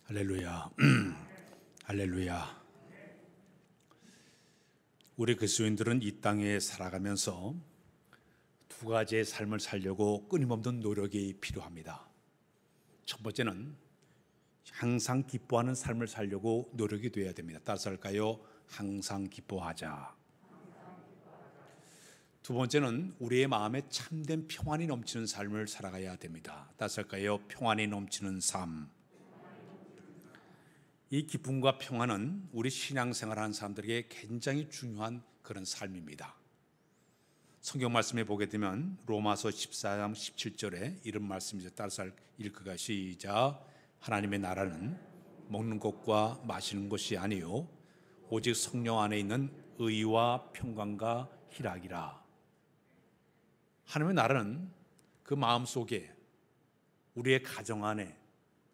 할렐루야. 할렐루야. 우리 그리스도인들은 이 땅에 살아가면서 두 가지의 삶을 살려고 끊임없는 노력이 필요합니다. 첫 번째는 항상 기뻐하는 삶을 살려고 노력이 되어야 됩니다. 따라서 할까요? 항상 기뻐하자. 두 번째는 우리의 마음에 참된 평안이 넘치는 삶을 살아가야 됩니다. 따라서 할까요? 평안이 넘치는 삶. 이 기쁨과 평안은 우리 신앙생활하는 사람들에게 굉장히 중요한 그런 삶입니다. 성경 말씀에 보게 되면 로마서 14장 17절에 이런 말씀이죠. 따라서 읽기가 시작. 하나님의 나라는 먹는 것과 마시는 것이 아니요 오직 성령 안에 있는 의와 평강과 희락이라. 하나님의 나라는 그 마음속에, 우리의 가정 안에,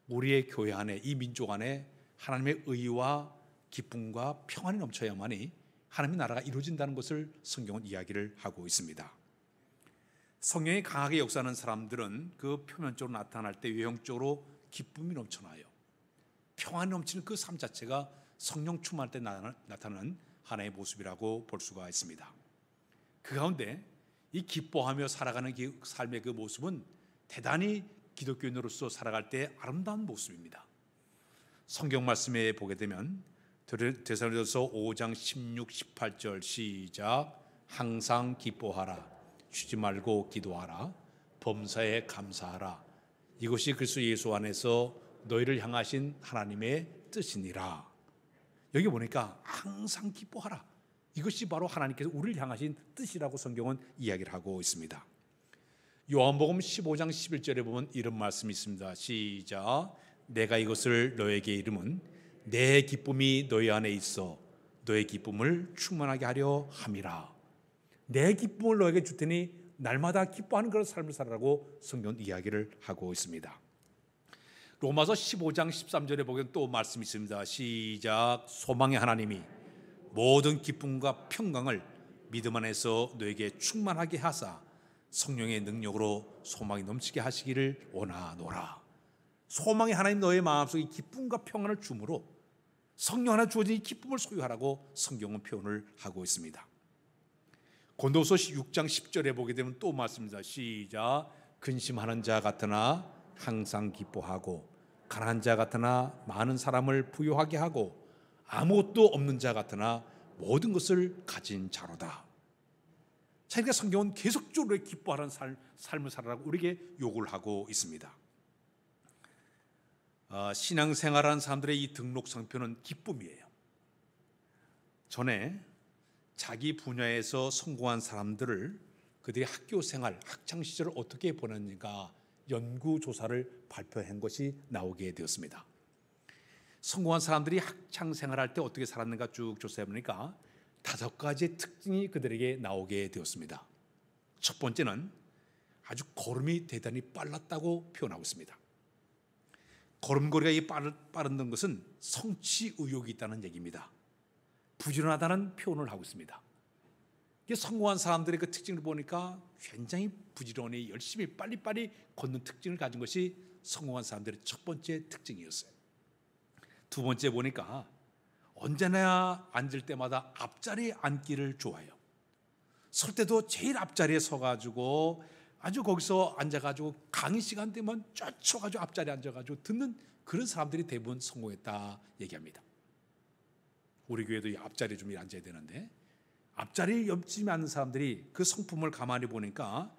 우리의 교회 안에, 이 민족 안에 하나님의 의와 기쁨과 평안이 넘쳐야만이 하나님의 나라가 이루어진다는 것을 성경은 이야기를 하고 있습니다. 성령이 강하게 역사하는 사람들은 그 표면적으로 나타날 때 외형적으로 기쁨이 넘쳐나요. 평안이 넘치는 그 삶 자체가 성령 충만할 때 나타나는 하나의 모습이라고 볼 수가 있습니다. 그 가운데 이 기뻐하며 살아가는 삶의 그 모습은 대단히 기독교인으로서 살아갈 때 아름다운 모습입니다. 성경 말씀에 보게 되면 데살로니가서 5장 16, 18절 시작. 항상 기뻐하라. 쉬지 말고 기도하라. 범사에 감사하라. 이것이 그리스도 예수 안에서 너희를 향하신 하나님의 뜻이니라. 여기 보니까 항상 기뻐하라. 이것이 바로 하나님께서 우리를 향하신 뜻이라고 성경은 이야기를 하고 있습니다. 요한복음 15장 11절에 보면 이런 말씀이 있습니다. 시작. 내가 이것을 너에게 이름은 내 기쁨이 너희 안에 있어 너의 기쁨을 충만하게 하려 함이라. 내 기쁨을 너에게 줄 테니 날마다 기뻐하는 그런 삶을 살아라고 성경은 이야기를 하고 있습니다. 로마서 15장 13절에 보면 또 말씀이 있습니다. 시작. 소망의 하나님이 모든 기쁨과 평강을 믿음 안에서 너에게 충만하게 하사 성령의 능력으로 소망이 넘치게 하시기를 원하노라. 소망의 하나님 너의 마음속에 기쁨과 평안을 주므로 성령 하나 주어진 이 기쁨을 소유하라고 성경은 표현을 하고 있습니다. 고린도서 6장 10절에 보게 되면 또 말씀입니다. 시작. 근심하는 자 같으나 항상 기뻐하고 가난한 자 같으나 많은 사람을 부유하게 하고 아무것도 없는 자 같으나 모든 것을 가진 자로다. 자, 그러니까 성경은 계속적으로 기뻐하는 삶을 살아라고 우리에게 요구를 하고 있습니다. 신앙생활하는 사람들의 이 등록 상표는 기쁨이에요. 전에 자기 분야에서 성공한 사람들을 그들의 학교 생활, 학창 시절을 어떻게 보냈는가 연구조사를 발표한 것이 나오게 되었습니다. 성공한 사람들이 학창 생활할 때 어떻게 살았는가 쭉 조사해 보니까 5가지의 특징이 그들에게 나오게 되었습니다. 첫 번째는 아주 걸음이 대단히 빨랐다고 표현하고 있습니다. 걸음걸이가 빠른 것은 성취 의욕이 있다는 얘기입니다. 부지런하다는 표현을 하고 있습니다. 성공한 사람들의 그 특징을 보니까 굉장히 부지런히 열심히 빨리빨리 걷는 특징을 가진 것이 성공한 사람들의 첫 번째 특징이었어요. 두 번째 보니까 언제나 앉을 때마다 앞자리에 앉기를 좋아해요. 설 때도 제일 앞자리에 서가지고 아주 거기서 앉아가지고 강의 시간 되면 쫓아가지고 앞자리에 앉아가지고 듣는 그런 사람들이 대부분 성공했다 얘기합니다. 우리 교회도 이 앞자리에 좀 앉아야 되는데 앞자리에 옆집에 앉는 사람들이 그 성품을 가만히 보니까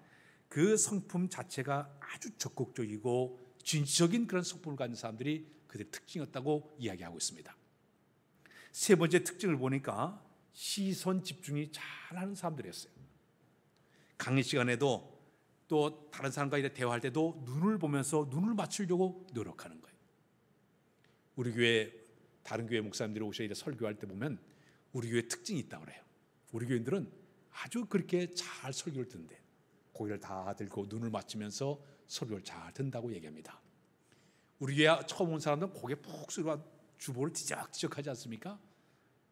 그 성품 자체가 아주 적극적이고 진취적인 그런 성품을 가진 사람들이 그들의 특징이었다고 이야기하고 있습니다. 세 번째 특징을 보니까 시선 집중이 잘하는 사람들이었어요. 강의 시간에도 또 다른 사람과 대화할 때도 눈을 보면서 눈을 맞추려고 노력하는 거예요. 우리 교회 다른 교회 목사님들이 오셔서 설교할 때 보면 우리 교회 특징이 있다고 그래요. 우리 교인들은 아주 그렇게 잘 설교를 듣는데 고개를 다 들고 눈을 맞추면서 설교를 잘 듣는다고 얘기합니다. 우리 교회 처음 온 사람들은 고개 푹 숙이고 주보를 뒤적뒤적 하지 않습니까?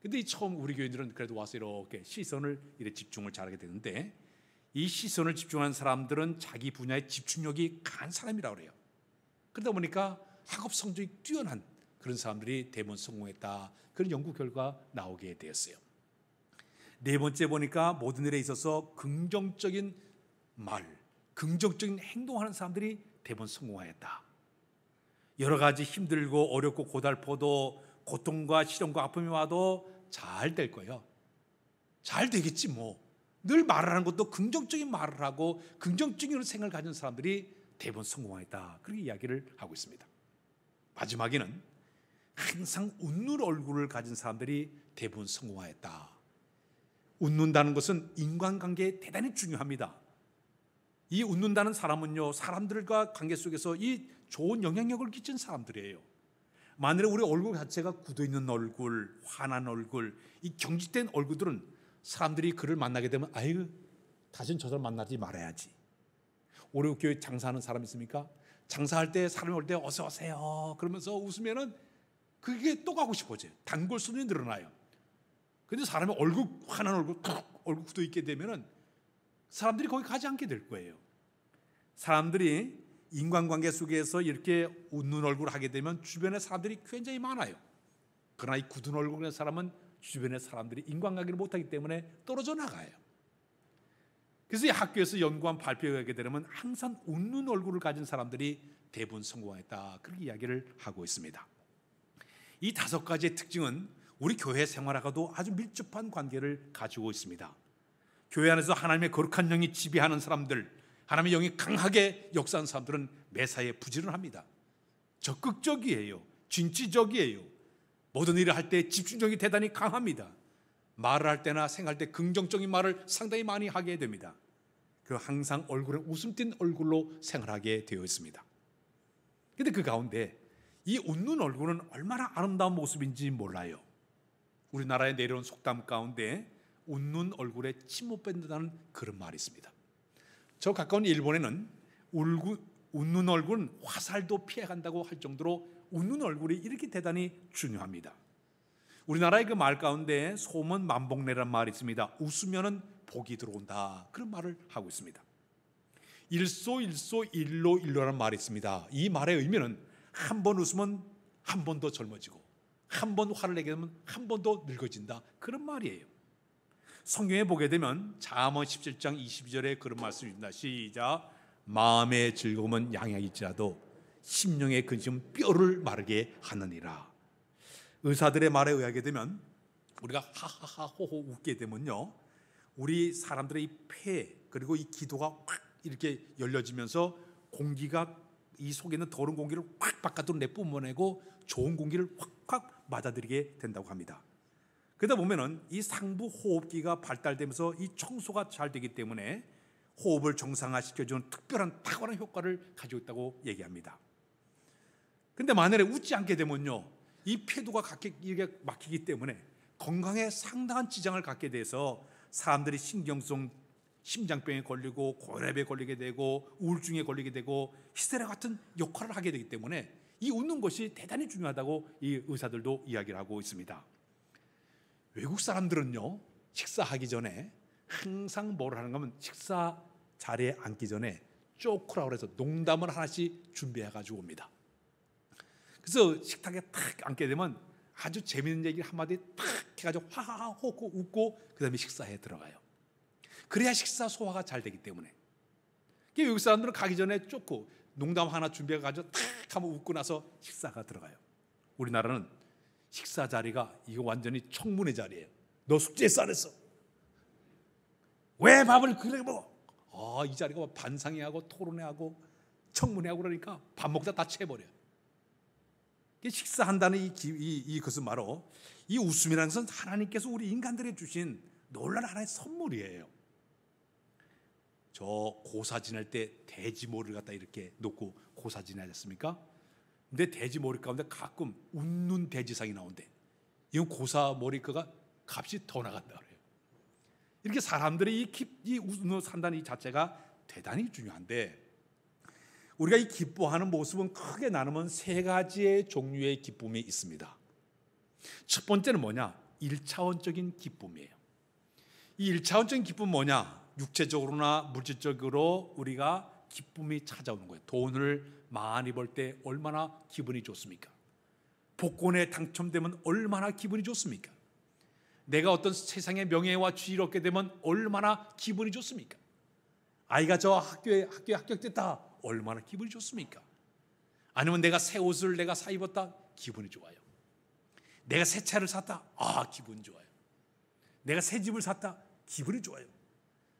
근데 이 처음 우리 교인들은 그래도 와서 이렇게 시선을 집중을 잘하게 되는데 이 시선을 집중하는 사람들은 자기 분야에 집중력이 강한 사람이라고 그래요. 그러다 보니까 학업 성적이 뛰어난 그런 사람들이 대부분 성공했다. 그런 연구 결과 나오게 되었어요. 네 번째 보니까 모든 일에 있어서 긍정적인 말, 긍정적인 행동하는 사람들이 대부분 성공하였다. 여러 가지 힘들고 어렵고 고달퍼도 고통과 시련과 아픔이 와도 잘 될 거예요. 잘 되겠지 뭐. 늘 말하는 것도 긍정적인 말을 하고 긍정적인 생각을 가진 사람들이 대부분 성공하였다. 그렇게 이야기를 하고 있습니다. 마지막에는 항상 웃는 얼굴을 가진 사람들이 대부분 성공하였다. 웃는다는 것은 인간관계에 대단히 중요합니다. 이 웃는다는 사람은요, 사람들과 관계 속에서 이 좋은 영향력을 끼친 사람들이에요. 만일에 우리 얼굴 자체가 굳어있는 얼굴, 화난 얼굴, 이 경직된 얼굴들은 사람들이 그를 만나게 되면 아이고, 다시는 저 사람 만나지 말아야지. 우리 교회 장사하는 사람 있습니까? 장사할 때 사람이 올 때 어서 오세요 그러면서 웃으면은 그게 또 가고 싶어져요. 단골 손님이 늘어나요. 근데 사람이 얼굴 화난 얼굴 굳어 있게 되면은 사람들이 거기 가지 않게 될 거예요. 사람들이 인간관계 속에서 이렇게 웃는 얼굴을 하게 되면 주변에 사람들이 굉장히 많아요. 그러나 이 굳은 얼굴의 사람은 주변의 사람들이 인간관계를 못하기 때문에 떨어져 나가요. 그래서 이 학교에서 연구한 발표에 하게 되면 항상 웃는 얼굴을 가진 사람들이 대부분 성공했다. 그렇게 이야기를 하고 있습니다. 이 5가지의 특징은 우리 교회 생활하고도 아주 밀접한 관계를 가지고 있습니다. 교회 안에서 하나님의 거룩한 영이 지배하는 사람들, 하나님의 영이 강하게 역사하는 사람들은 매사에 부지런합니다. 적극적이에요. 진취적이에요. 모든 일을 할 때 집중력이 대단히 강합니다. 말을 할 때나 생각할 때 긍정적인 말을 상당히 많이 하게 됩니다. 그 항상 얼굴에 웃음 띤 얼굴로 생활하게 되어 있습니다. 그런데 그 가운데 이 웃는 얼굴은 얼마나 아름다운 모습인지 몰라요. 우리나라에 내려온 속담 가운데 웃는 얼굴에 침 못 뱉는다는 그런 말이 있습니다. 저 가까운 일본에는 웃는 얼굴은 화살도 피해간다고 할 정도로 웃는 얼굴이 이렇게 대단히 중요합니다. 우리나라의 그 말 가운데 소문 만복내라는 말이 있습니다. 웃으면은 복이 들어온다. 그런 말을 하고 있습니다. 일소일소 일로일로라는 말이 있습니다. 이 말의 의미는 한 번 웃으면 한 번 더 젊어지고 한 번 화를 내게 되면 한 번 더 늙어진다. 그런 말이에요. 성경에 보게 되면 잠언 17장 22절에 그런 말씀이 있습니다. 시작. 마음의 즐거움은 양약일지라도 심령의 근심은 뼈를 마르게 하느니라. 의사들의 말에 의하게 되면 우리가 하하하 호호 웃게 되면요, 우리 사람들의 이 폐 그리고 이 기도가 확 이렇게 열려지면서 공기가 이 속에 있는 더러운 공기를 확 바깥으로 내뿜어내고 좋은 공기를 확확 맞아들이게 된다고 합니다. 그러다 보면은 이 상부 호흡기가 발달되면서 이 청소가 잘 되기 때문에 호흡을 정상화시켜주는 특별한 탁월한 효과를 가지고 있다고 얘기합니다. 근데 만약에 웃지 않게 되면요, 이 폐도가 이렇게 막히기 때문에 건강에 상당한 지장을 갖게 돼서 사람들이 신경성 심장병에 걸리고 고혈압에 걸리게 되고 우울증에 걸리게 되고 히스테리아 같은 역할을 하게 되기 때문에 이 웃는 것이 대단히 중요하다고 이 의사들도 이야기를 하고 있습니다. 외국 사람들은요, 식사하기 전에 항상 뭘 하는가 하면 식사 자리에 앉기 전에 쪼크라고 해서 농담을 하나씩 준비해 가지고 옵니다. 그래서 식탁에 탁 앉게 되면 아주 재미있는 얘기를 한마디 탁 해가지고 하하하 호고 웃고 그 다음에 식사에 들어가요. 그래야 식사 소화가 잘 되기 때문에. 외국 사람들은 가기 전에 쪼고 농담 하나 준비해 가지고 탁 하면 웃고 나서 식사가 들어가요. 우리나라는 식사 자리가 이거 완전히 청문회 자리예요. 너 숙제했어 안 했어? 왜 밥을 그래 먹어? 이 자리가 반상회하고 토론회하고 청문회하고 그러니까 밥 먹다 다 채버려요. 식사한다는 이것은 바로 이 웃음이라는 것은 하나님께서 우리 인간들에게 주신 놀라운 하나의 선물이에요. 저 고사 지낼 때 돼지 머리를 갖다 이렇게 놓고 고사 지내셨습니까? 근데 돼지 머리 가운데 가끔 웃는 돼지상이 나온대. 이건 고사 머리 그가 값이 더 나간다 그래요. 이렇게 사람들이 이 웃으며 산다는 이 자체가 대단히 중요한데, 우리가 이 기뻐하는 모습은 크게 나누면 3가지의 종류의 기쁨이 있습니다. 첫 번째는 뭐냐? 1차원적인 기쁨이에요. 이 1차원적인 기쁨은 뭐냐? 육체적으로나 물질적으로 우리가 기쁨이 찾아오는 거예요. 돈을 많이 벌 때 얼마나 기분이 좋습니까? 복권에 당첨되면 얼마나 기분이 좋습니까? 내가 어떤 세상의 명예와 지위를 얻게 되면 얼마나 기분이 좋습니까? 아이가 저 학교에 합격됐다. 얼마나 기분이 좋습니까? 아니면 내가 새 옷을 내가 사 입었다. 기분이 좋아요. 내가 새 차를 샀다. 기분 좋아요. 내가 새 집을 샀다. 기분이 좋아요.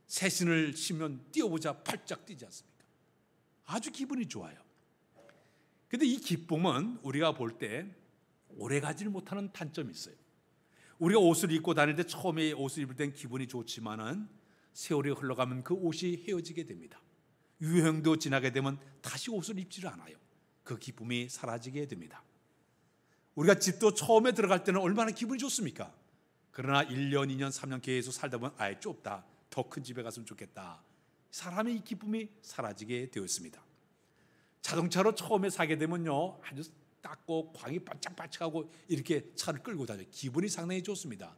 새 신을 신으면 뛰어보자 팔짝 뛰지 않습니까? 아주 기분이 좋아요. 근데 이 기쁨은 우리가 볼 때 오래 가지를 못하는 단점이 있어요. 우리가 옷을 입고 다닐 때 처음에 옷을 입을 땐 기분이 좋지만은 세월이 흘러가면 그 옷이 헤어지게 됩니다. 유행도 지나게 되면 다시 옷을 입지를 않아요. 그 기쁨이 사라지게 됩니다. 우리가 집도 처음에 들어갈 때는 얼마나 기분이 좋습니까? 그러나 1년, 2년, 3년 계속 살다 보면 아예 좁다. 더 큰 집에 갔으면 좋겠다. 사람의 이 기쁨이 사라지게 되었습니다. 자동차로 처음에 사게 되면요, 아주 닦고 광이 반짝반짝하고 이렇게 차를 끌고 다녀요. 기분이 상당히 좋습니다.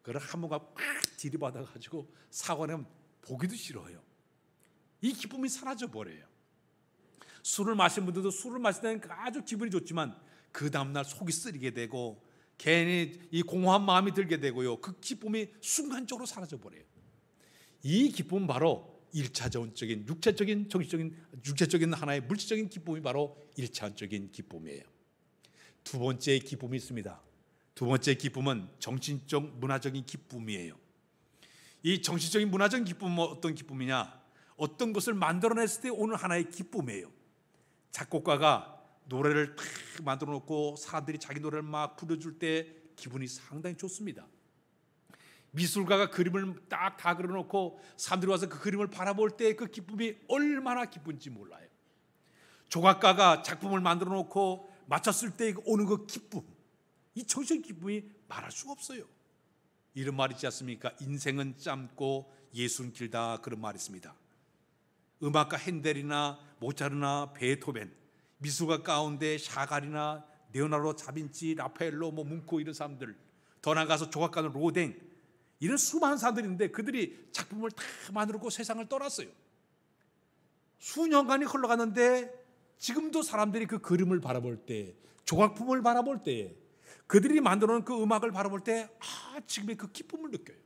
그걸 한 번가 팍 들이받아가지고 사고 나면 보기도 싫어요. 이 기쁨이 사라져 버려요. 술을 마신 분들도 술을 마실 때는 아주 기분이 좋지만 그 다음날 속이 쓰리게 되고 괜히 이 공허한 마음이 들게 되고요. 그 기쁨이 순간적으로 사라져 버려요. 이 기쁨은 바로 1차적인 육체적인 정신적인 육체적인 하나의 물질적인 기쁨이 바로 1차적인 기쁨이에요. 두 번째 기쁨이 있습니다. 두 번째 기쁨은 정신적 문화적인 기쁨이에요. 이 정신적인 문화적인 기쁨은 어떤 기쁨이냐? 어떤 것을 만들어냈을 때 오는 하나의 기쁨이에요. 작곡가가 노래를 탁 만들어 놓고 사람들이 자기 노래를 막 불러줄 때 기분이 상당히 좋습니다. 미술가가 그림을 딱 다 그려놓고 사람들이 와서 그 그림을 바라볼 때 그 기쁨이 얼마나 기쁜지 몰라요. 조각가가 작품을 만들어 놓고 마쳤을 때 오는 그 기쁨, 이 정신적 기쁨이 말할 수가 없어요. 이런 말 있지 않습니까? 인생은 짧고 예술은 길다, 그런 말이 있습니다. 음악가 핸델이나 모차르트나 베토벤, 미술가 가운데 샤갈이나 레오나르도 다빈치, 라파엘로, 뭉코 이런 사람들, 더 나가서 조각가는 로댕, 이런 수많은 사람들이 있는데 그들이 작품을 다 만들고 세상을 떠났어요. 수년간이 흘러갔는데 지금도 사람들이 그 그림을 바라볼 때, 조각품을 바라볼 때, 그들이 만들어놓은 그 음악을 바라볼 때 지금의 그 기쁨을 느껴요.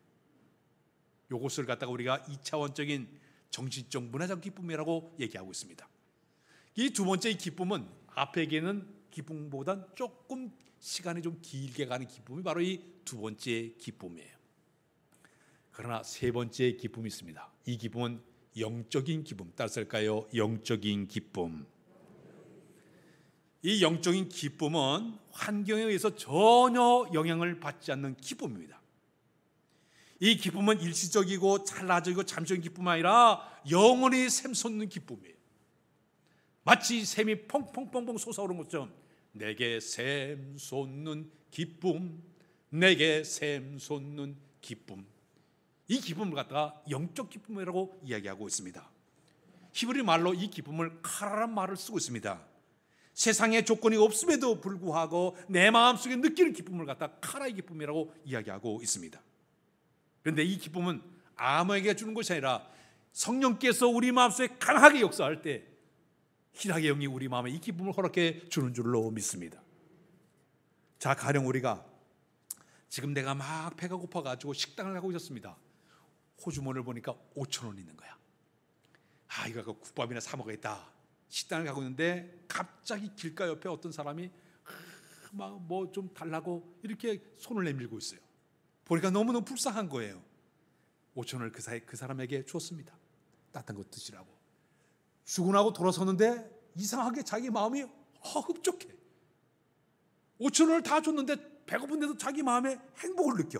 이것을 갖다가 우리가 2차원적인 정신적 문화적 기쁨이라고 얘기하고 있습니다. 이 두 번째 기쁨은 앞에 얘기하는 기쁨보다는 조금 시간이 좀 길게 가는 기쁨이 바로 이 두 번째 기쁨이에요. 그러나 세 번째 기쁨이 있습니다. 이 기쁨은 영적인 기쁨, 따라서일까요? 영적인 기쁨. 이 영적인 기쁨은 환경에 의해서 전혀 영향을 받지 않는 기쁨입니다. 이 기쁨은 일시적이고 찰나적이고 잠시적인 기쁨이 아니라 영원히 샘솟는 기쁨이에요. 마치 샘이 펑펑펑펑 솟아오르는 것처럼 내게 샘솟는 기쁨, 내게 샘솟는 기쁨. 이 기쁨을 갖다가 영적 기쁨이라고 이야기하고 있습니다. 히브리 말로 이 기쁨을 카라란 말을 쓰고 있습니다. 세상에 조건이 없음에도 불구하고 내 마음속에 느끼는 기쁨을 갖다가 카라의 기쁨이라고 이야기하고 있습니다. 그런데 이 기쁨은 아무에게 주는 것이 아니라 성령께서 우리 마음속에 강하게 역사할 때 희락의 영이 우리 마음에 이 기쁨을 허락해 주는 줄로 믿습니다. 자, 가령 우리가 지금 내가 막 배가 고파가지고 식당을 가고 있었습니다. 호주머니를 보니까 5,000원 있는 거야. 이거 국밥이나 사 먹어야겠다. 식당을 가고 있는데 갑자기 길가 옆에 어떤 사람이 막 뭐 좀 달라고 이렇게 손을 내밀고 있어요. 보니까 너무너무 불쌍한 거예요. 5,000원을 그 사람에게 줬습니다. 따뜻한 거 드시라고. 주고 나고 돌아섰는데 이상하게 자기 마음이 흡족해. 5,000원을 다 줬는데 배고픈데도 자기 마음에 행복을 느껴.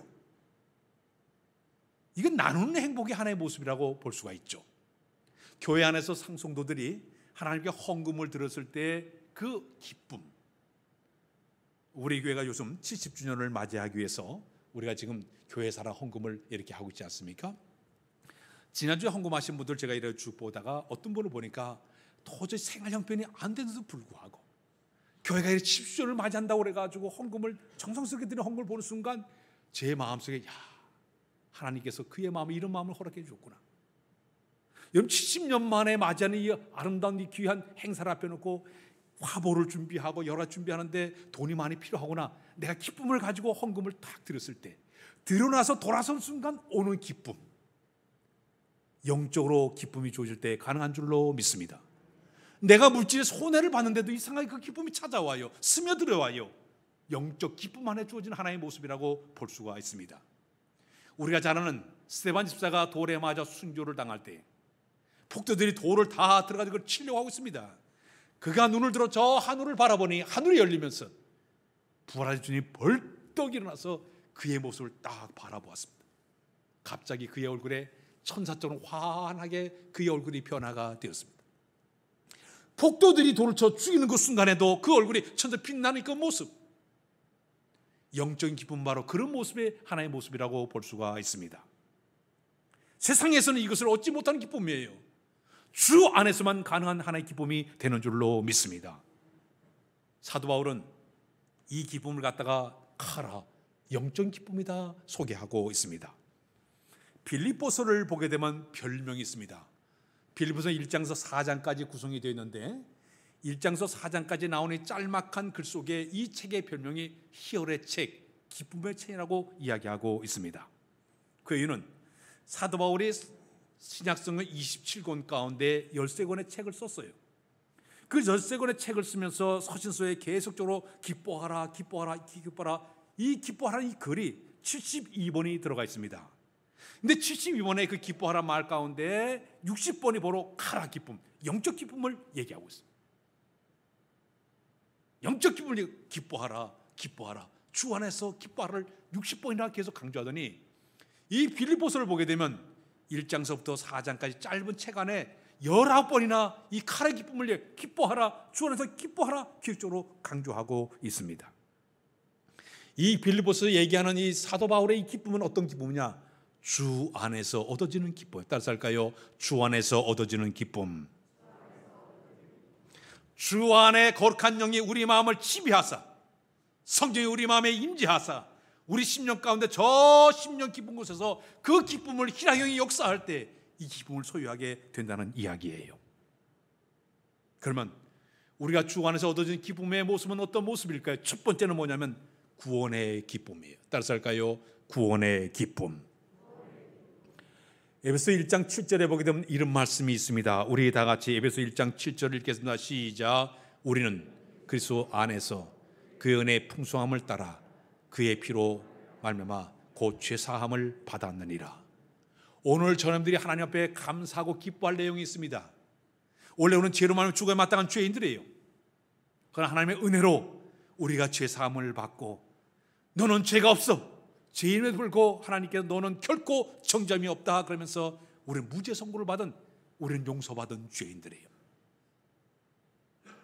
이건 나누는 행복의 하나의 모습이라고 볼 수가 있죠. 교회 안에서 상송도들이 하나님께 헌금을 드렸을 때 그 기쁨. 우리 교회가 요즘 70주년을 맞이하기 위해서 우리가 지금 교회사랑 헌금을 이렇게 하고 있지 않습니까? 지난주에 헌금하신 분들 제가 이렇게 쭉 보다가 어떤 분을 보니까 도저히 생활 형편이 안 되는데도 불구하고 교회가 이렇게 70주년을 맞이한다고 그래가지고 헌금을 정성스럽게 드리는 헌금을 보는 순간 제 마음속에 하나님께서 그의 마음에 이런 마음을 허락해 주셨구나. 여러분 70년 만에 맞이하는 이 아름다운 이 귀한 행사를 앞에 놓고 화보를 준비하고 여러 준비하는데 돈이 많이 필요하거나 내가 기쁨을 가지고 헌금을 딱 드렸을 때 드러나서 돌아선 순간 오는 기쁨, 영적으로 기쁨이 주어질 때 가능한 줄로 믿습니다. 내가 물질의 손해를 받는데도 이상하게 그 기쁨이 찾아와요. 스며들어와요. 영적 기쁨 안에 주어진 하나의 모습이라고 볼 수가 있습니다. 우리가 잘 아는 스데반 집사가 돌에 맞아 순교를 당할 때 폭도들이 돌을 다 들어가지고 그걸 치려고 하고 있습니다. 그가 눈을 들어 저 하늘을 바라보니 하늘이 열리면서 부활하신 주님이 벌떡 일어나서 그의 모습을 딱 바라보았습니다. 갑자기 그의 얼굴에 천사처럼 환하게 그의 얼굴이 변화가 되었습니다. 폭도들이 돌을 쳐 죽이는 그 순간에도 그 얼굴이 천사 빛나는 그 모습, 영적인 기쁨은 바로 그런 모습의 하나의 모습이라고 볼 수가 있습니다. 세상에서는 이것을 얻지 못하는 기쁨이에요. 주 안에서만 가능한 하나의 기쁨이 되는 줄로 믿습니다. 사도 바울은 이 기쁨을 갖다가 카라, 영적인 기쁨이다 소개하고 있습니다. 빌립보서를 보게 되면 별명이 있습니다. 빌립보서 1장서 4장까지 구성이 되어 있는데 1장서 4장까지 나오는 짤막한 글 속에 이 책의 별명이 희열의 책, 기쁨의 책이라고 이야기하고 있습니다. 그 이유는 사도 바울이 신약성의 27권 가운데 13권의 책을 썼어요. 그 13권의 책을 쓰면서 서신서에 계속적으로 기뻐하라, 기뻐하라, 기뻐하라, 이 기뻐하라는 이 글이 72번이 들어가 있습니다. 근데 72번의 그 기뻐하라 말 가운데 60번이 바로 카라 기쁨, 영적 기쁨을 얘기하고 있어요. 영적 기쁨을 기뻐하라, 기뻐하라, 주 안에서 기뻐하라를 60번이나 계속 강조하더니 이 빌립보서를 보게 되면 1장서부터 4장까지 짧은 책 안에 19번이나 이 카라 기쁨을 기뻐하라, 주 안에서 기뻐하라 기억적으로 강조하고 있습니다. 이 빌립보서 얘기하는 이 사도 바울의 이 기쁨은 어떤 기쁨이냐? 주 안에서 얻어지는 기쁨. 따라서 할까요? 주 안에서 얻어지는 기쁨. 주 안에 거룩한 영이 우리 마음을 지배하사 성령이 우리 마음에 임재하사 우리 심령 가운데 저 심령 깊은 곳에서 그 기쁨을 희락영이 역사할 때 이 기쁨을 소유하게 된다는 이야기예요. 그러면 우리가 주 안에서 얻어지는 기쁨의 모습은 어떤 모습일까요? 첫 번째는 뭐냐면 구원의 기쁨이에요. 따라서 할까요? 구원의 기쁨. 에베소 1장 7절에 보게 되면 이런 말씀이 있습니다. 우리 다 같이 에베소 1장 7절을 읽겠습니다. 시작. 우리는 그리스도 안에서 그 은혜의 풍성함을 따라 그의 피로 말미암아 곧 죄사함을 받았느니라. 오늘 저놈들이 하나님 앞에 감사하고 기뻐할 내용이 있습니다. 원래 우리는 죄로 말하면 죽어야 마땅한 죄인들이에요. 그러나 하나님의 은혜로 우리가 죄사함을 받고 너는 죄가 없어, 죄인에도 불구하고 하나님께서 너는 결코 정죄함이 없다 그러면서 우리는 무죄 선고를 받은, 우리는 용서받은 죄인들이에요.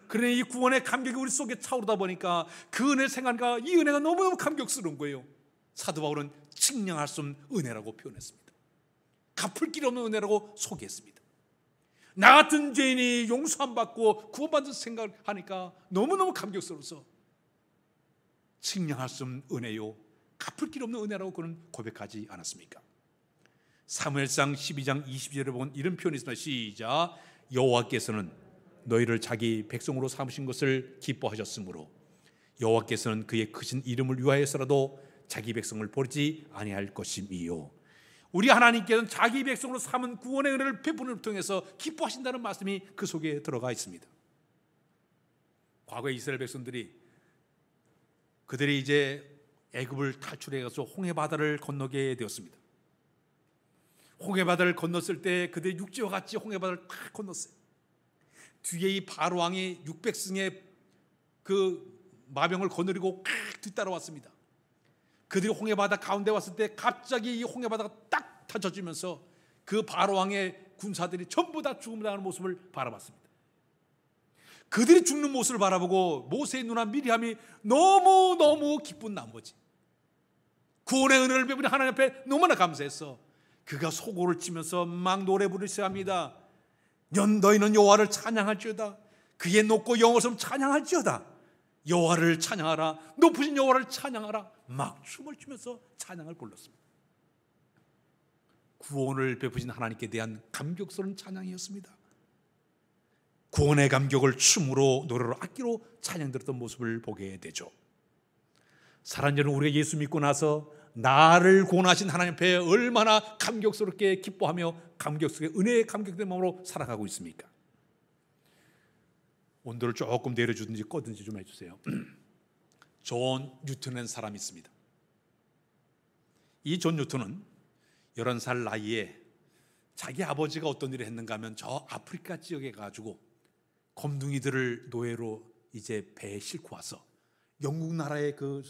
그러니 이 구원의 감격이 우리 속에 차오르다 보니까 그 은혜 생각과 이 은혜가 너무너무 감격스러운 거예요. 사도 바울은 측량할 수 없는 은혜라고 표현했습니다. 갚을 길 없는 은혜라고 소개했습니다. 나 같은 죄인이 용서함 받고 구원받은 생각하니까 너무너무 감격스러워서 측량할 수 없는 은혜요, 갚을 길 없는 은혜라고 그는 고백하지 않았습니까? 사무엘상 12장 22절에 보면 이런 표현이 있습니다. 시작. 여호와께서는 너희를 자기 백성으로 삼으신 것을 기뻐하셨으므로 여호와께서는 그의 크신 이름을 위하여서라도 자기 백성을 버리지 아니할 것임이요. 우리 하나님께서는 자기 백성으로 삼은 구원의 은혜를 베푸는 통해서 기뻐하신다는 말씀이 그 속에 들어가 있습니다. 과거에 이스라엘 백성들이 그들이 이제 애굽을 탈출해 가서 홍해 바다를 건너게 되었습니다. 홍해 바다를 건넜을 때 그들이 육지와 같이 홍해 바다를 다 건넜어요. 뒤에 이 바로 왕이 600승의 그 마병을 거느리고 뒤따라왔습니다. 그들이 홍해 바다 가운데 왔을 때 갑자기 이 홍해 바다가 딱 터져지면서 그 바로 왕의 군사들이 전부 다 죽음을 당하는 모습을 바라봤습니다. 그들이 죽는 모습을 바라보고 모세의 누나 미리암이 너무너무 기쁜 나머지 구원의 은혜를 베푸니 하나님 앞에 너무나 감사해서 그가 소고를 치면서 막 노래 부르셔야 합니다. 너희는 여호와를 찬양할지어다. 그의 높고 영원성 찬양할지어다. 여호와를 찬양하라. 높으신 여호와를 찬양하라. 막 춤을 추면서 찬양을 불렀습니다. 구원을 베푸신 하나님께 대한 감격스러운 찬양이었습니다. 구원의 감격을 춤으로 노래로 악기로 찬양드렸던 모습을 보게 되죠. 사랑하는 여러분, 우리가 예수 믿고 나서 나를 구원하신 하나님 앞에 얼마나 감격스럽게 기뻐하며 감격스럽게 은혜의 감격된 마음으로 살아가고 있습니까? 온도를 조금 내려주든지 꺼든지 좀 해주세요. 존 뉴턴이라는 사람이 있습니다. 이 존 뉴턴은 11살 나이에 자기 아버지가 어떤 일을 했는가 하면 저 아프리카 지역에 가지고 검둥이들을 노예로 이제 배에 싣고 와서 영국 나라의 그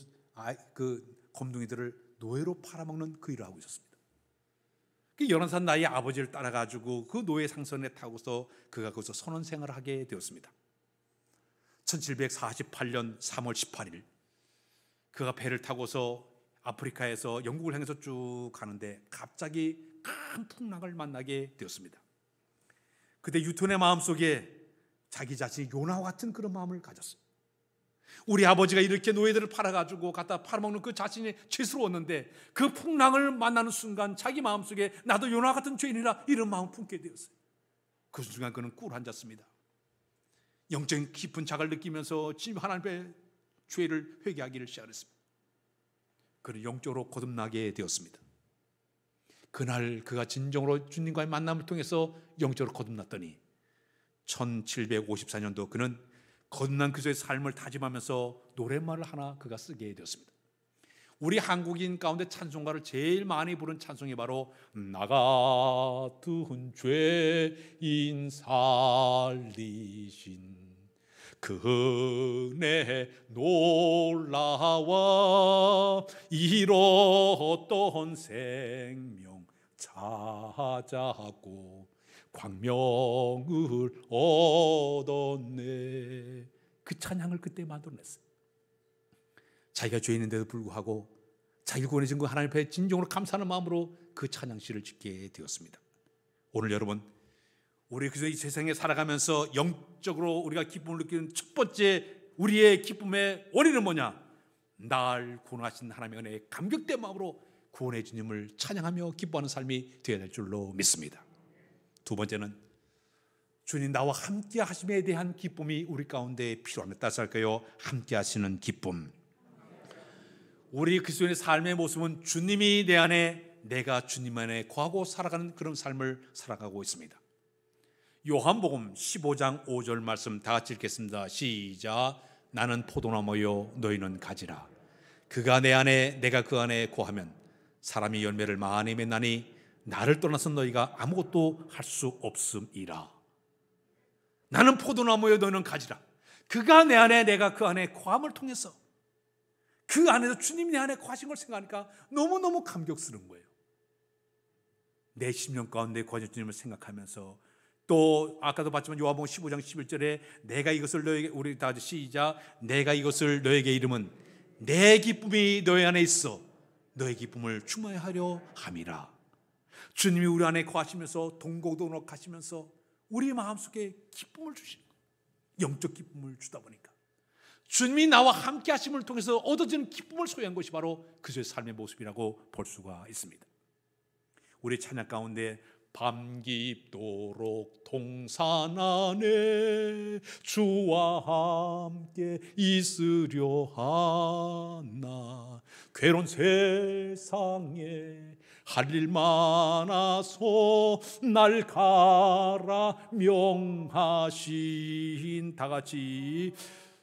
검둥이들을 노예로 팔아먹는 그 일을 하고 있었습니다. 11살 나이에 아버지를 따라가지고 그 노예 상선에 타고서 그가 거기서 선원 생활을 하게 되었습니다. 1748년 3월 18일 그가 배를 타고서 아프리카에서 영국을 향해서 쭉 가는데 갑자기 큰 풍랑을 만나게 되었습니다. 그때 뉴턴의 마음속에 자기 자신이 요나와 같은 그런 마음을 가졌어요. 우리 아버지가 이렇게 노예들을 팔아가지고 갖다 팔아먹는 그 자신이 죄스러웠는데 그 풍랑을 만나는 순간 자기 마음속에 나도 요나 같은 죄인이라 이런 마음을 품게 되었어요. 그 순간 그는 꿀 앉았습니다. 영적인 깊은 자각을 느끼면서 주님 하나님의 죄를 회개하기를 시작했습니다. 그는 영적으로 거듭나게 되었습니다. 그날 그가 진정으로 주님과의 만남을 통해서 영적으로 거듭났더니 1754년도 그는 거듭난 그의 삶을 다짐하면서 노랫말을 하나 그가 쓰게 되었습니다. 우리 한국인 가운데 찬송가를 제일 많이 부른 찬송이 바로 나 같은 죄인 살리신 그 은혜 놀라와 잃었던 생명 찾았고 광명을 얻었네. 그 찬양을 그때 만들어냈어요. 자기가 죄인인데도 불구하고 자기를 구원해준 그 하나님 앞에 진정으로 감사하는 마음으로 그 찬양시를 짓게 되었습니다. 오늘 여러분, 우리 그저 이 세상에 살아가면서 영적으로 우리가 기쁨을 느끼는 첫 번째 우리의 기쁨의 원인은 뭐냐? 날 구원하신 하나님의 은혜에 감격된 마음으로 구원의 주님을 찬양하며 기뻐하는 삶이 되어야 될 줄로 믿습니다. 두 번째는 주님 나와 함께 하심에 대한 기쁨이 우리 가운데 필요합니다. 따라서 할까요? 함께 하시는 기쁨. 우리 그리스도인의 삶의 모습은 주님이 내 안에 내가 주님 안에 거하고 살아가는 그런 삶을 살아가고 있습니다. 요한복음 15장 5절 말씀 다 같이 읽겠습니다. 시작. 나는 포도나무요 너희는 가지라. 그가 내 안에 내가 그 안에 거하면 사람이 열매를 많이 맺나니 나를 떠나서 너희가 아무것도 할 수 없음이라. 나는 포도나무요 너희는 가지라. 그가 내 안에 내가 그 안에 거함을 통해서 그 안에서 주님이 내 안에 거하신 걸 생각하니까 너무너무 감격스러운 거예요. 내 심령 가운데 거하신 주님을 생각하면서 또 아까도 봤지만 요한복음 15장 11절에 내가 이것을 너에게 우리 다 시작 내가 이것을 너에게 이름은 내 기쁨이 너희 안에 있어 너의 기쁨을 충만히 하려 함이라. 주님이 우리 안에 거하시면서 동고동록 하시면서 우리 마음속에 기쁨을 주시는 거예요. 영적 기쁨을 주다 보니까 주님이 나와 함께 하심을 통해서 얻어지는 기쁨을 소유한 것이 바로 그의 삶의 모습이라고 볼 수가 있습니다. 우리 찬양 가운데 밤 깊도록 동산 안에 주와 함께 있으려 하나 괴로운 세상에 할 일 많아서 날 가라 명하신 다 같이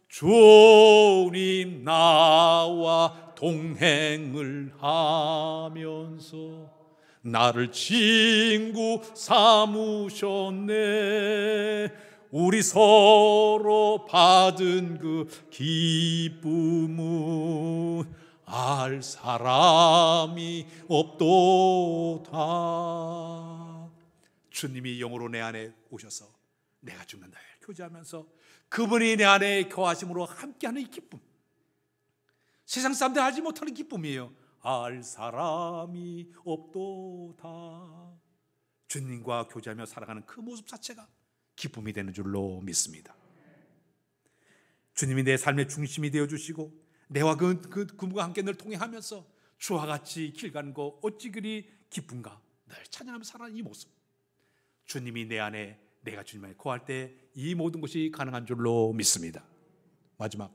주님 나와 동행을 하면서 나를 친구 삼으셨네. 우리 서로 받은 그 기쁨은 알 사람이 없도다. 주님이 영으로 내 안에 오셔서 내가 죽는다 교제하면서 그분이 내 안에 거하심으로 함께하는 이 기쁨, 세상 사람들 알지 못하는 기쁨이에요. 알 사람이 없도다. 주님과 교제하며 살아가는 그 모습 자체가 기쁨이 되는 줄로 믿습니다. 주님이 내 삶의 중심이 되어주시고 내와 그분과 함께 늘 통행하면서 주와 같이 길 가는 거 어찌 그리 기쁜가 늘 찬양하며 살아가는 이 모습, 주님이 내 안에 내가 주님 안에 거할 때 이 모든 것이 가능한 줄로 믿습니다. 마지막,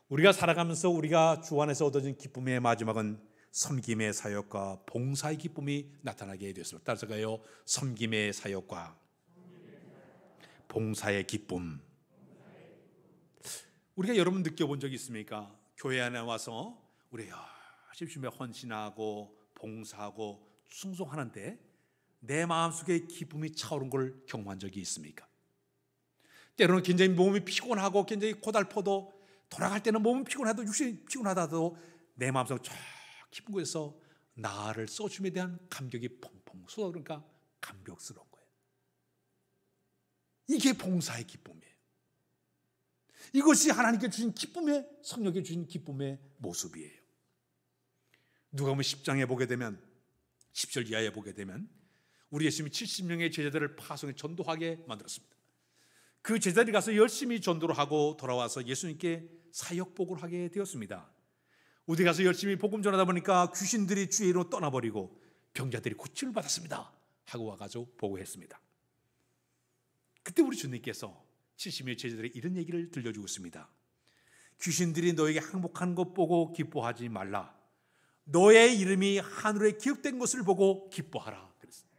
우리가 살아가면서 우리가 주 안에서 얻어진 기쁨의 마지막은 섬김의 사역과 봉사의 기쁨이 나타나게 되었습니다. 따라서 가요. 섬김의 사역과 봉사의 기쁨. 우리가 여러분 느껴본 적이 있습니까? 교회 안에 와서 우리 열심히 헌신하고 봉사하고 충성하는데 내 마음속에 기쁨이 차오른 걸 경험한 적이 있습니까? 때로는 굉장히 몸이 피곤하고 굉장히 고달퍼도, 돌아갈 때는 몸은 피곤해도 육신이 피곤하다도 내 마음속 저 깊은 곳에서 나를 써줌에 대한 감격이 펑펑 쏟아오르니까 감격스러운 거예요. 이게 봉사의 기쁨이에요. 이것이 하나님께 주신 기쁨의, 성령께 주신 기쁨의 모습이에요. 누가복음 10장에 보게 되면, 10절 이하에 보게 되면 우리 예수님이 70명의 제자들을 파송해 전도하게 만들었습니다. 그 제자들이 가서 열심히 전도를 하고 돌아와서 예수님께 사역복을 하게 되었습니다. 어디 가서 열심히 복음 전하다 보니까 귀신들이 주의 이름으로 떠나버리고 병자들이 고침을 받았습니다 하고 와가지고 보고했습니다. 그때 우리 주님께서 70명의 제자들의 이런 얘기를 들려주고 있습니다. 귀신들이 너에게 항복하는 것 보고 기뻐하지 말라. 너의 이름이 하늘에 기록된 것을 보고 기뻐하라. 그랬습니다.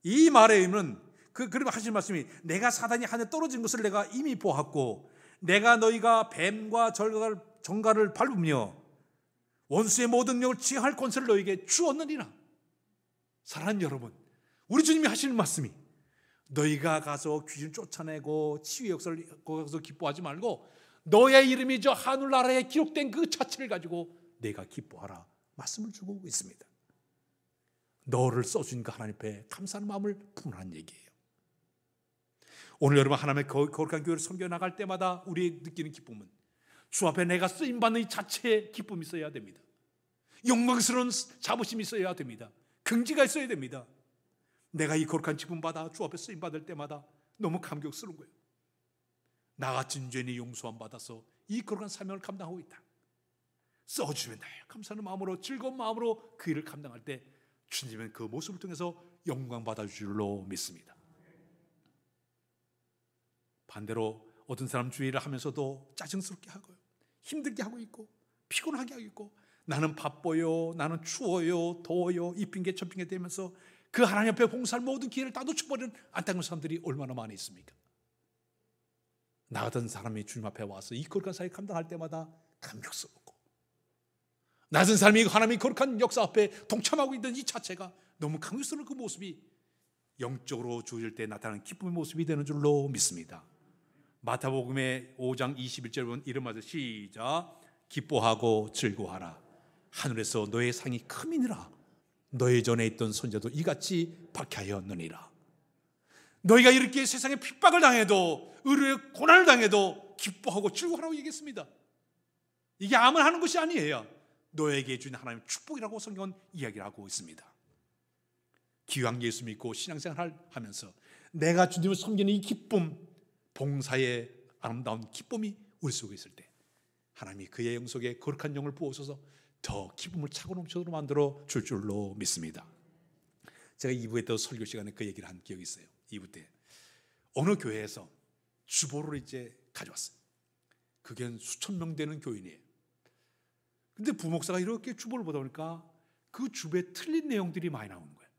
이 말의 의미는 그러면 하신 말씀이, 내가 사단이 하늘에 떨어진 것을 내가 이미 보았고 내가 너희가 뱀과 정갈을 밟으며 원수의 모든 영을 지휘할 권세를 너희에게 주었느니라. 사랑하는 여러분, 우리 주님이 하시는 말씀이, 너희가 가서 귀신 쫓아내고 치유의 역사를 거기서 기뻐하지 말고 너의 이름이 저 하늘나라에 기록된 그 자체를 가지고 내가 기뻐하라 말씀을 주고 있습니다. 너를 써주니까 하나님 앞에 감사하는 마음을 품으라는 얘기예요. 오늘 여러분, 하나님의 거룩한 교회를 섬겨 나갈 때마다 우리 느끼는 기쁨은 주 앞에 내가 쓰임받는 이 자체의 기쁨이 있어야 됩니다. 영광스러운 자부심이 있어야 됩니다. 긍지가 있어야 됩니다. 내가 이 거룩한 기쁨 받아 주 앞에 쓰임받을 때마다 너무 감격스러운 거예요. 나 같은 죄인이 용서함 받아서 이 거룩한 사명을 감당하고 있다. 써주면 나요. 감사하는 마음으로, 즐거운 마음으로 그 일을 감당할 때 주님은 그 모습을 통해서 영광 받아줄 줄로 믿습니다. 반대로 어떤 사람 주의를 하면서도 짜증스럽게 하고요, 힘들게 하고 있고 피곤하게 하고 있고, 나는 바빠요, 나는 추워요, 더워요, 이 핑계 저 핑계 대면서 그 하나님 앞에 봉사할 모든 기회를 다 놓쳐버리는 안타까운 사람들이 얼마나 많이 있습니까? 나 같은 사람이 주님 앞에 와서 이 거룩한 사역 감당할 때마다 감격스럽고, 나 같은 사람이 하나님의 거룩한 역사 앞에 동참하고 있는 이 자체가 너무 감격스러운 그 모습이 영적으로 주어질 때 나타나는 기쁨의 모습이 되는 줄로 믿습니다. 마태복음의 5장 21절 보면 이런 말씀, 시작. 기뻐하고 즐거워하라. 하늘에서 너의 상이 크미니라. 너희 전에 있던 선자도 이같이 박해하였느니라. 너희가 이렇게 세상에 핍박을 당해도, 의료의 고난을 당해도 기뻐하고 즐거워하라고 얘기했습니다. 이게 아무나 하는 것이 아니에요. 너에게 주신 하나님의 축복이라고 성경은 이야기를 하고 있습니다. 기왕 예수 믿고 신앙생활 하면서 내가 주님을 섬기는 이 기쁨, 봉사의 아름다운 기쁨이 우리 속에 있을 때 하나님이 그의 영속에 거룩한 영을 부어주셔서 더 기쁨을 차고 넘치도록 만들어 줄 줄로 믿습니다. 제가 2부에 또 설교 시간에 그 얘기를 한 기억이 있어요. 2부 때 어느 교회에서 주보를 이제 가져왔어요. 그게 수천 명 되는 교인이에요. 근데 부목사가 이렇게 주보를 보다 보니까 그 주보에 틀린 내용들이 많이 나오는 거예요.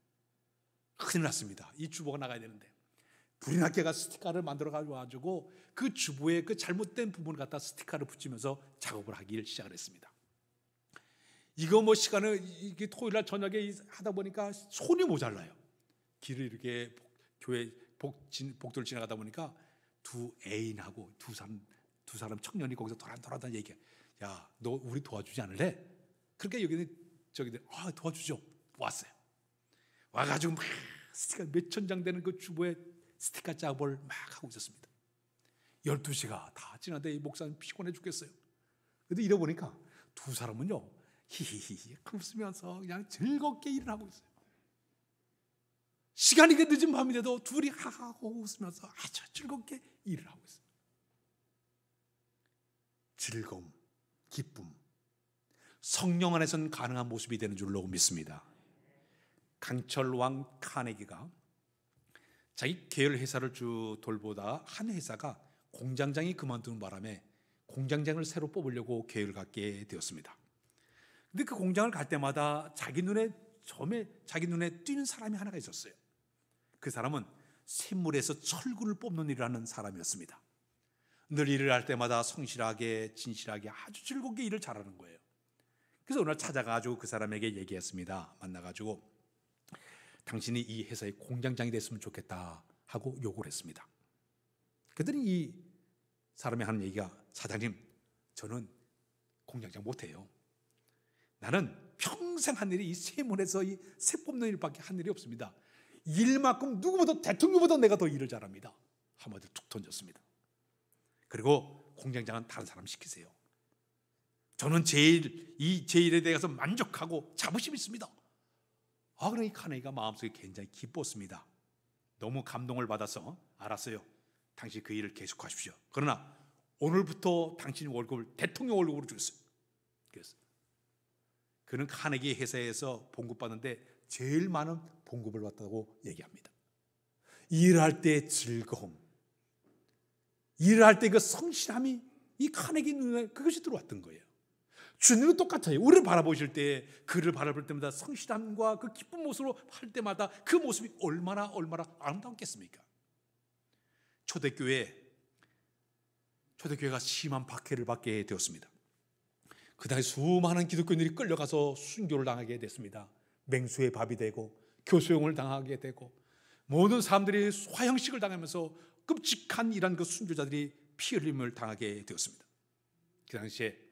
큰일 났습니다. 이 주보가 나가야 되는데 불이 났게가 스티커를 만들어 가지고 그 주보에 그 잘못된 부분을 갖다 스티커를 붙이면서 작업을 하기 시작을 했습니다. 이거 뭐 시간을 이게 토요일 날 저녁에 하다 보니까 손이 모자라요. 길을 이렇게 교회 복도를 지나가다 보니까 두 애인하고 두 사람 청년이 거기서 돌아다니 얘기해. 야, 너 우리 도와주지 않을래? 그러니까 여기는 저기들 도와주죠. 왔어요. 와가지고 막 스티커 몇천 장 되는 그 주보에 스티커 작업을 막 하고 있었습니다. 12시가 다 지났는데 이 목사님 피곤해 죽겠어요. 근데 이러 보니까 두 사람은요 히히히 웃으면서 그냥 즐겁게 일을 하고 있어요. 시간이 늦은 밤인데도 둘이 하하고 웃으면서 아주 즐겁게 일을 하고 있어요. 즐거움, 기쁨, 성령 안에서는 가능한 모습이 되는 줄로 믿습니다. 강철 왕 카네기가 자기 계열 회사를 쭉 돌보다 한 회사가 공장장이 그만두는 바람에 공장장을 새로 뽑으려고 계획을 갖게 되었습니다. 근데 그 공장을 갈 때마다 자기 눈에 띄는 사람이 하나가 있었어요. 그 사람은 샘물에서 철근을 뽑는 일을 하는 사람이었습니다. 늘 일을 할 때마다 성실하게 진실하게 아주 즐겁게 일을 잘하는 거예요. 그래서 오늘 찾아가지고 그 사람에게 얘기했습니다. 만나가지고 당신이 이 회사의 공장장이 됐으면 좋겠다 하고 요구를 했습니다. 그랬더니 이 사람이 하는 얘기가, 사장님, 저는 공장장 못해요. 나는 평생 한 일이 이 세문에서 이 새 뽑는 일밖에 한 일이 없습니다. 일만큼 누구보다, 대통령보다 내가 더 일을 잘합니다. 한마디로 툭 던졌습니다. 그리고 공장장은 다른 사람 시키세요. 저는 제 일에 대해서 만족하고 자부심 있습니다. 그러니 이 카네기가 마음속에 굉장히 기뻤습니다. 너무 감동을 받아서, 알았어요, 당신 그 일을 계속하십시오. 그러나 오늘부터 당신 월급을 대통령 월급으로 주겠어요. 그래서 그는 카네기 회사에서 봉급받는데 제일 많은 봉급을 받다고 얘기합니다. 일할 때 즐거움, 일할 때 그 성실함이 이 카네기 눈에 그것이 들어왔던 거예요. 주님은 똑같아요. 우리를 바라보실 때, 그를 바라볼 때마다 성실함과 그 기쁜 모습으로 할 때마다 그 모습이 얼마나 아름다웠겠습니까? 초대교회가 심한 박해를 받게 되었습니다. 그 당시 수많은 기독교인들이 끌려가서 순교를 당하게 됐습니다. 맹수의 밥이 되고 교수형을 당하게 되고 모든 사람들이 화형식을 당하면서 끔찍한 이런 그 순교자들이 피 흘림을 당하게 되었습니다. 그 당시에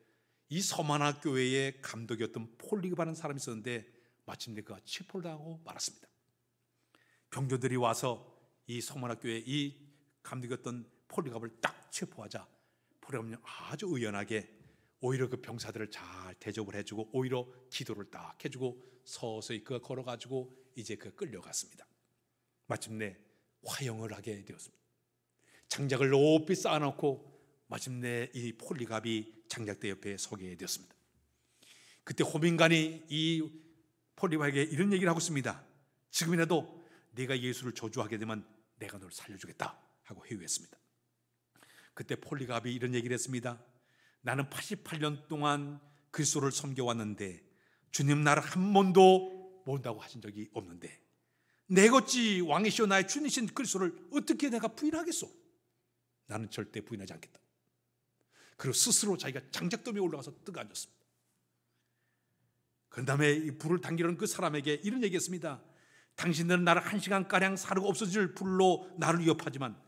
이 서만화 교회의 감독이었던 폴리갑이라는 사람이 있었는데 마침내 그가 체포를 당하고 말았습니다. 병조들이 와서 이 서만화 교회 이 감독이었던 폴리갑을 딱 체포하자 폴리갑은 아주 의연하게 오히려 그 병사들을 잘 대접을 해주고 오히려 기도를 딱 해주고 서서히 그가 걸어가지고 이제 그 끌려갔습니다. 마침내 화형을 하게 되었습니다. 장작을 높이 쌓아놓고 마침내 이 폴리갑이 장작대 옆에 서게 되었습니다. 그때 호민관이 이 폴리갑에게 이런 얘기를 하고 있습니다. 지금이라도 네가 예수를 저주하게 되면 내가 널 살려주겠다 하고 회유했습니다. 그때 폴리갑이 이런 얘기를 했습니다. 나는 88년 동안 그리스도를 섬겨왔는데 주님 나를 한 번도 모른다고 하신 적이 없는데 내가 어찌 왕이시오 나의 주님이신 그리스도를 어떻게 내가 부인하겠소? 나는 절대 부인하지 않겠다. 그리고 스스로 자기가 장작더미에 올라가서 뜨거 앉았습니다. 그 다음에 이 불을 당기려는 그 사람에게 이런 얘기했습니다. 당신들은 나를 1시간가량 사르고 없어질 불로 나를 위협하지만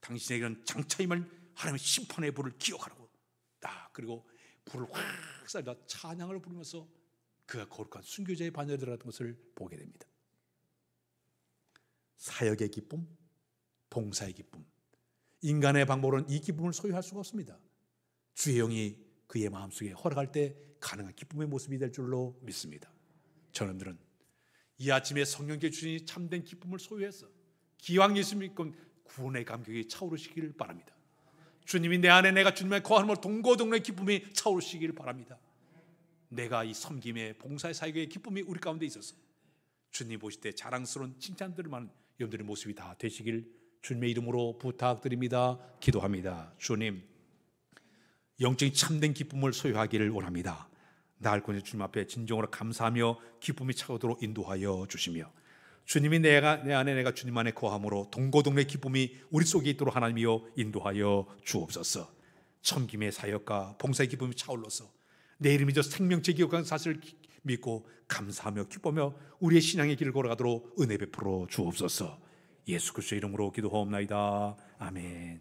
당신에게는 장차임을 하나님의 심판의 불을 기억하라고. 그리고 불을 확 쏴다 찬양을 부르면서 그가 거룩한 순교자의 반열에 들어갔던 것을 보게 됩니다. 사역의 기쁨, 봉사의 기쁨, 인간의 방법으로는 이 기쁨을 소유할 수가 없습니다. 주의 영이 그의 마음속에 허락할 때 가능한 기쁨의 모습이 될 줄로 믿습니다. 저놈들은 이 아침에 성령께 주시니 참된 기쁨을 소유해서 기왕 예수 믿고 구원의 감격이 차오르시기를 바랍니다. 주님이 내 안에 내가 주님의 거함으로 동고동락의 기쁨이 차오르시기를 바랍니다. 내가 이 섬김의 봉사의 사역의 기쁨이 우리 가운데 있어서 주님 보실 때 자랑스러운 칭찬들을 많은 여러분들의 모습이 다 되시길 주님의 이름으로 부탁드립니다. 기도합니다. 주님, 영적인 참된 기쁨을 소유하기를 원합니다. 나을 권세 주님 앞에 진정으로 감사하며 기쁨이 차오도록 인도하여 주시며 주님이 내 안에 내가 주님 안에 거함으로 동고동락의 기쁨이 우리 속에 있도록 하나님이여 인도하여 주옵소서. 섬김의 사역과 봉사의 기쁨이 차올라서 내 이름이 저 생명체 기억하는 사실을 믿고 감사하며 기뻐하며 우리의 신앙의 길을 걸어가도록 은혜 베풀어 주옵소서. 예수 그리스도의 이름으로 기도하옵나이다. 아멘.